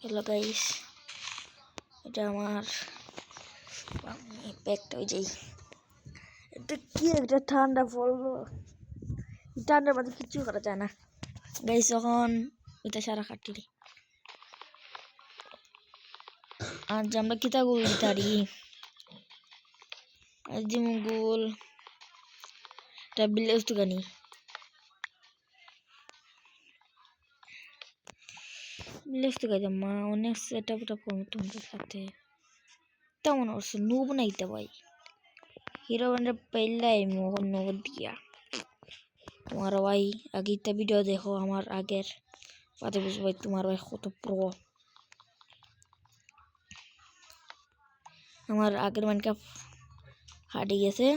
Hello guys, এটা আমার প্যাকটা হয়ে যাই। এটা কি একটা ঠান্ডা পড়লো, ঠান্ডার মধ্যে কিছু করা যায় না গাইস। এখন এটা সারা কাটি আজ আমরা কিতা গুল দিতারি আজ মুগুল এটা বিলেজ তো গানি বিলেজ তো গাইতে মা অনেক সেটআপ করবো তোমাদের সাথে। তেমন অবশ্য নুব নাইতে ভাই হিরো বান্ডার পেলাই মোহন নগদ দিয়া তোমার ভাই আগে ভিডিও দেখো আমার আগের বাদে বুঝবো তোমার ভাই কত প্রো। আমার আগের মাইনক্রাফট হারিয়ে গেছে,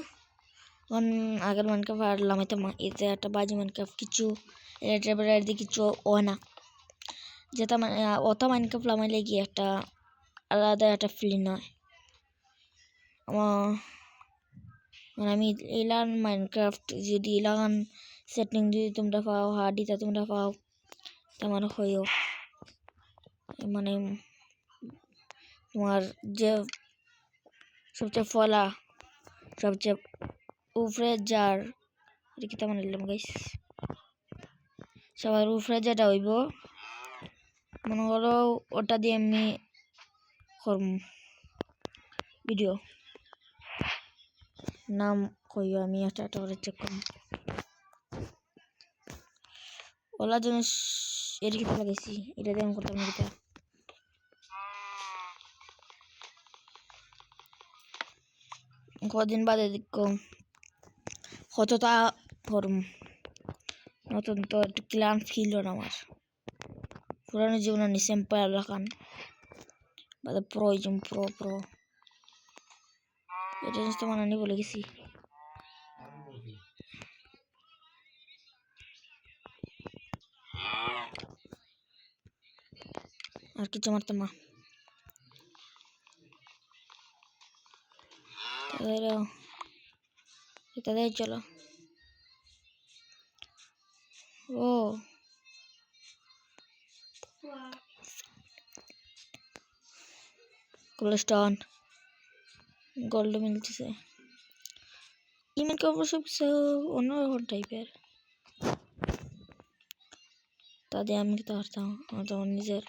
এখন আগের মাইনক্রাফট হারলাম এতে একটা বাজি মাইনক্রাফট কিছু এটা দিয়ে কিছু হয় না, যেটা মানে অত মাইনক্রাফট লামাইলে গিয়ে একটা আলাদা একটা ফিলিং হয় আমার। মানে আমি এলান মাইনক্রাফট যদি এলান সেটিং যদি তোমরা পাও হার্ডিটা তোমরা পাও তেমন হয়েও মানে তোমার যে সবচেয়ে ফলা সবচেয়ে উপরে যার এটা কি তেমন এলাম গাইস সবার উপরে যেটা হইব মনে করো ওটা দিয়ে আমি করব ভিডিও নাম কইও আমি একটা করে চেক করব ওলা জিনিস এদিকে লাগাইছি এটা দিয়ে আমি করতাম না এটা কদিন বাদে দেখো কতটা করব নতুন তো একটু ক্লান ফিল হল আমার পুরানো জীবনে নি স্যাম্পল লাগান বাদে প্রয়োজন প্রো প্রো এটা জিনিস তো মানানি বলে গেছি। আর কিছু মারতাম না তাদের চলো ও কোলেস্টন গোল্ড মিলতেছে ইমেল কে অবশ্য অন্যরকম টাইপের তাদের আমি তো পারতাম আমার তো নিজের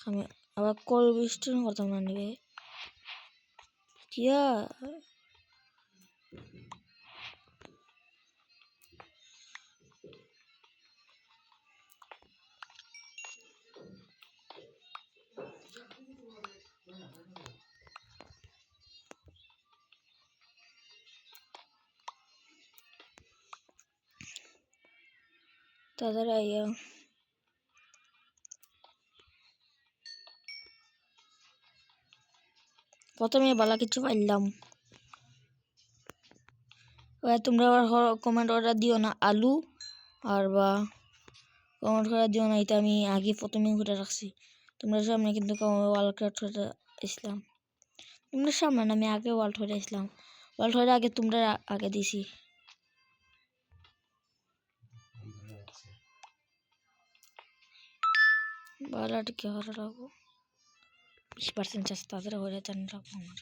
আমি আবার কল বৃষ্টি করতাম না নিবে কিয়া তাদের আইয়া প্রথমে বালা কিছু পাইলাম তোমরা কমেন্ট অর্ডার দিও না আলু আর বা কমেন্ট করে দিও না এটা আমি আগে প্রথমে ঘুরে রাখছি তোমরা সামনে কিন্তু ওয়ার্ল্ড ক্রাফট করে ইসলাম তোমরা সামনে না আমি আগে ওয়ার্ল্ড হয়ে ইসলাম ওয়ার্ল্ড হয়ে আগে তোমরা আগে দিছি বালাটা কি হরে রাখবো 20% চাষ তাদের হয়ে জানি রাখবো আমার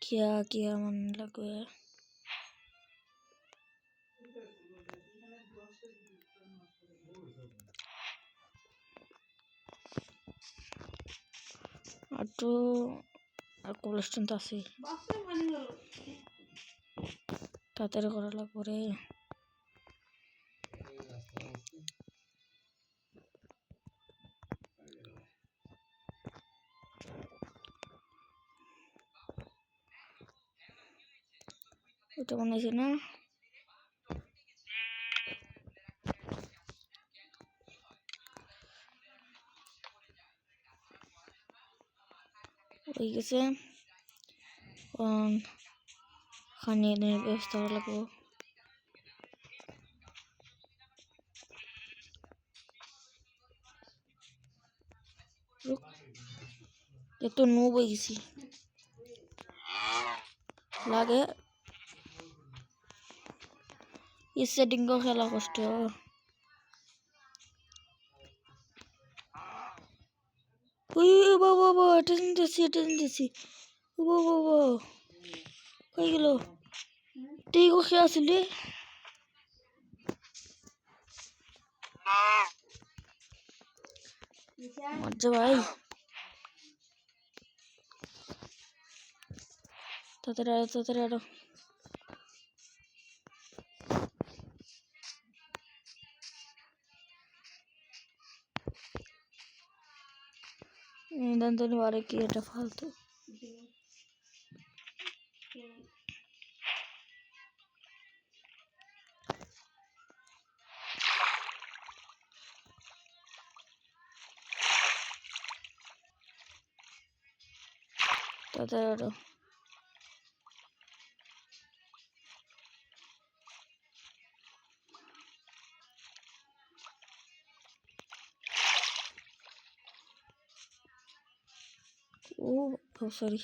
क्या क्या मन लगे আটো আর কোলেস্টন তো আছে তাড়াতাড়ি করা লাগবে রে এটা বানাইছে না হয়ে গেছে খানিয়ে ব্যবস্থা করা লাগবো এত নুব হয়ে গেছি লাগে এই সেটিং কো খেলা কষ্ট ওই বাবা এটা নিতেছি বাবা কই গেল তুই কো খেয়ে আসলি মজ্জা ভাই তাড়াতাড়ি দান্ত বারে কি এটা ফালতু তাড়াতাড়ি Oh, sorry.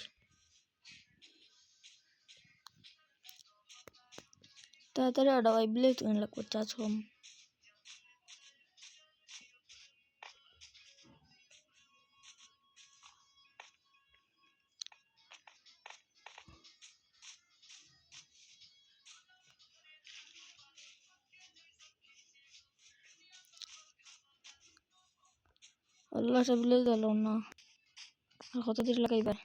Tadi ada Beyblade yang laku cacom. Allah Beyblade dalam na. Aku tuh tidak lagi bar.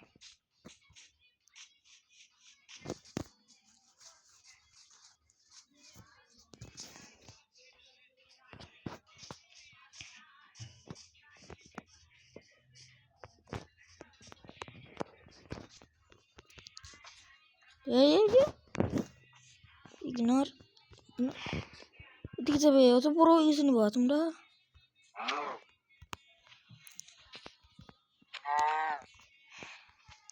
Ignore. Itu kita be, itu puro isin buat tumda.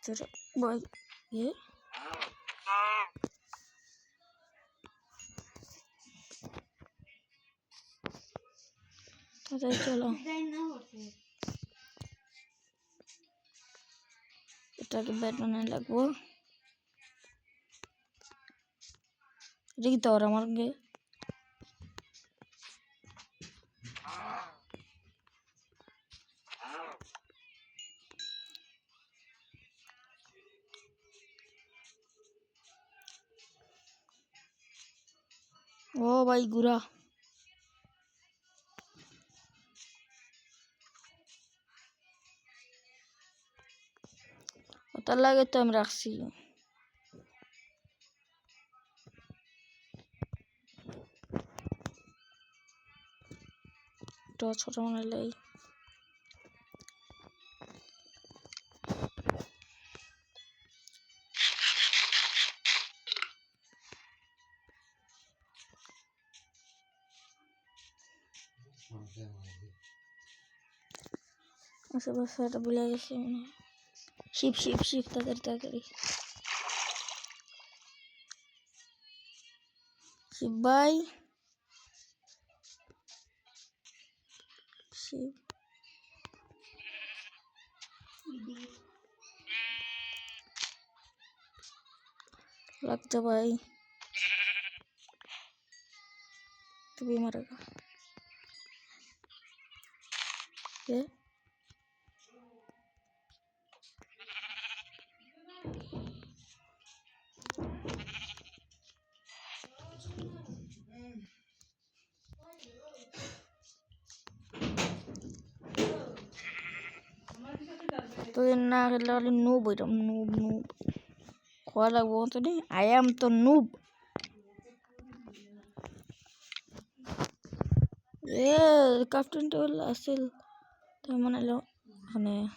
Terus, boy, ya. Tadi chalo. Kita ke bed mana lagu? Jadi kita orang marge. Oh, baik gura. Otak lagi tuh meraksi. Tuh ছোট মনে লাই আশেপাশে এটা ভুলে গেছি sheep তাড়াতাড়ি sheep ভাই sheep लगता भाई तू भी मरेगा ये तो ना खेलने नूब है नूब खोआ लगो तो नहीं आई एम तो नूब ये कैप्टन टेबल असल तो मैंने लो हमें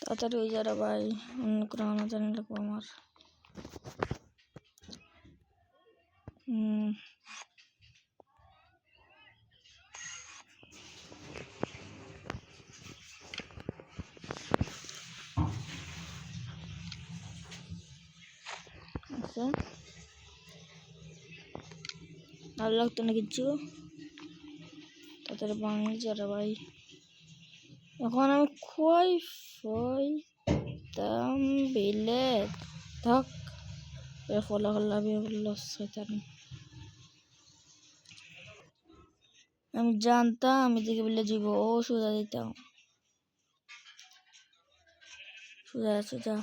তাড়াতাড়ি হয়ে যারা ভাই, অন্য কোনো আনা জানি লাগবো আমার। আচ্ছা ভালো লাগতো না কিছু, তাড়াতাড়ি বাঙালি যারা ভাই। এখন আমি কই ফইতাম বিলে থাক ফলা হল্লাবি বললো শয়তান। আমি জানতাম আমি দিকে বললে যাব, ও সোজা দিতাম, সোজা সোজা।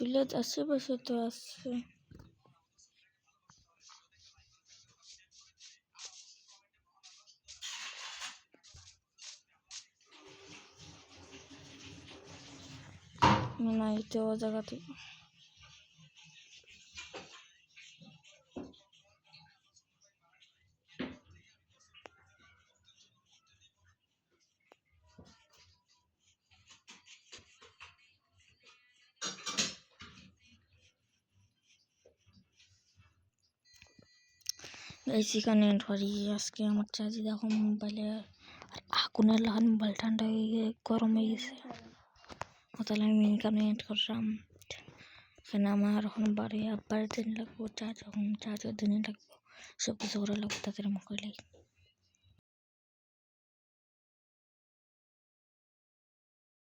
বিলেত আশেপাশে তো আছে। না এটা ও জায়গাতে এখানে ধরি। আজকে আমার চার্জে দেখো মোবাইলে আর আগুনের লাগান মোবাইল ঠান্ডা হয়ে গিয়ে গরম হয়ে গেছে, তাহলে আমি এখানে এড করলাম। এখানে আমার এখন বাড়ি আব্বার দিন লাগবো চার্জ, এখন চার্জের দিনে লাগবো, সব কিছু করে লাগবো তাদের মুখে